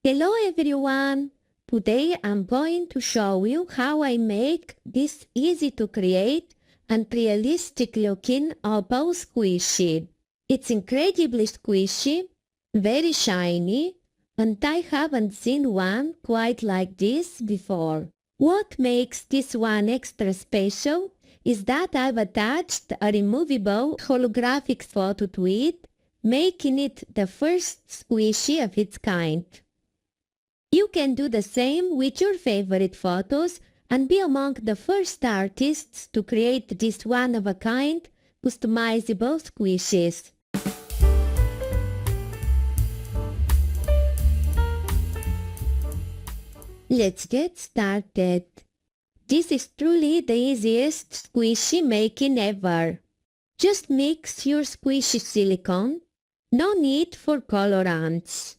Hello everyone! Today I'm going to show you how I make this easy to create and realistic looking opal squishy. It's incredibly squishy, very shiny, and I haven't seen one quite like this before. What makes this one extra special is that I've attached a removable holographic photo to it, making it the first squishy of its kind. You can do the same with your favorite photos and be among the first artists to create this one-of-a-kind, customizable squishes. Let's get started. This is truly the easiest squishy making ever. Just mix your squishy silicone. No need for colorants.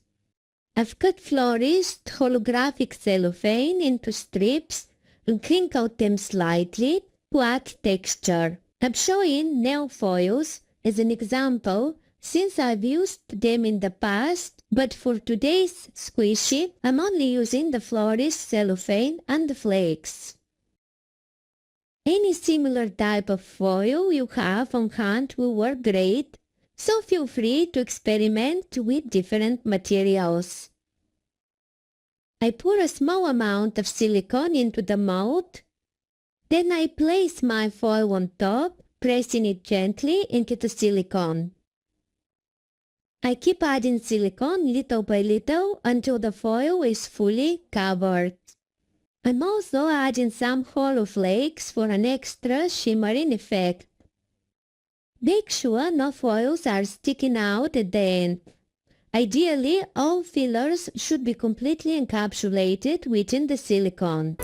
I've cut flourished holographic cellophane into strips and crinkled them slightly to add texture. I'm showing nail foils as an example since I've used them in the past, but for today's squishy, I'm only using the flourished cellophane and the flakes. Any similar type of foil you have on hand will work great, so feel free to experiment with different materials. I pour a small amount of silicone into the mold. Then I place my foil on top, pressing it gently into the silicone. I keep adding silicone little by little until the foil is fully covered. I'm also adding some hollow flakes for an extra shimmering effect. Make sure no foils are sticking out at the end. Ideally, all fillers should be completely encapsulated within the silicone.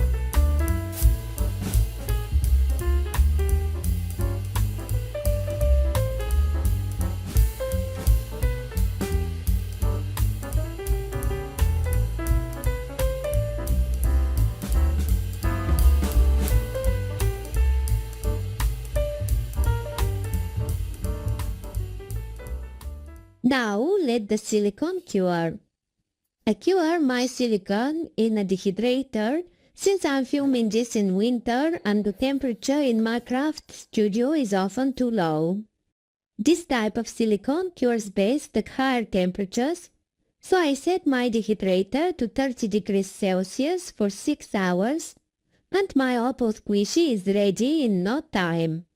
Now let the silicone cure. I cure my silicone in a dehydrator since I'm filming this in winter and the temperature in my craft studio is often too low. This type of silicone cures best at higher temperatures, so I set my dehydrator to 30 degrees Celsius for 6 hours and my opal squishy is ready in no time.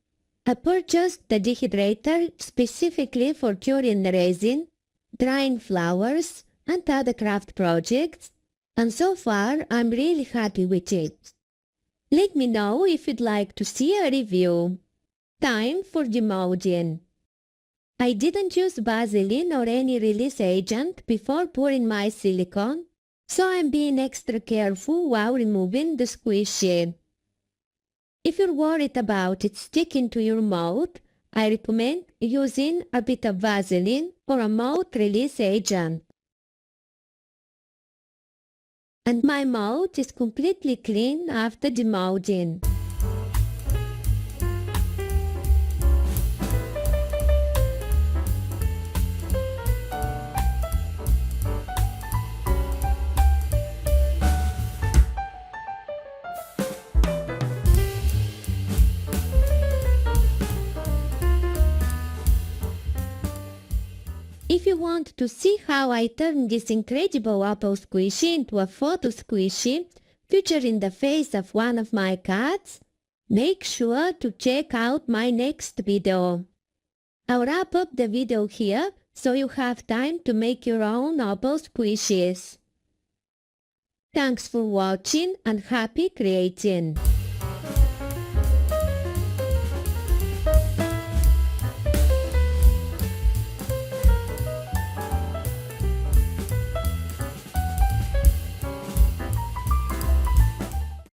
I purchased the dehydrator specifically for curing resin, drying flowers, and other craft projects, and so far I'm really happy with it. Let me know if you'd like to see a review. Time for demolding. I didn't use Vaseline or any release agent before pouring my silicone, so I'm being extra careful while removing the squishy. If you're worried about it sticking to your mold, I recommend using a bit of Vaseline or a mold release agent. And my mold is completely clean after demolding. If you want to see how I turn this incredible opal squishy into a photo squishy featuring the face of one of my cats, make sure to check out my next video. I'll wrap up the video here so you have time to make your own opal squishies. Thanks for watching and happy creating!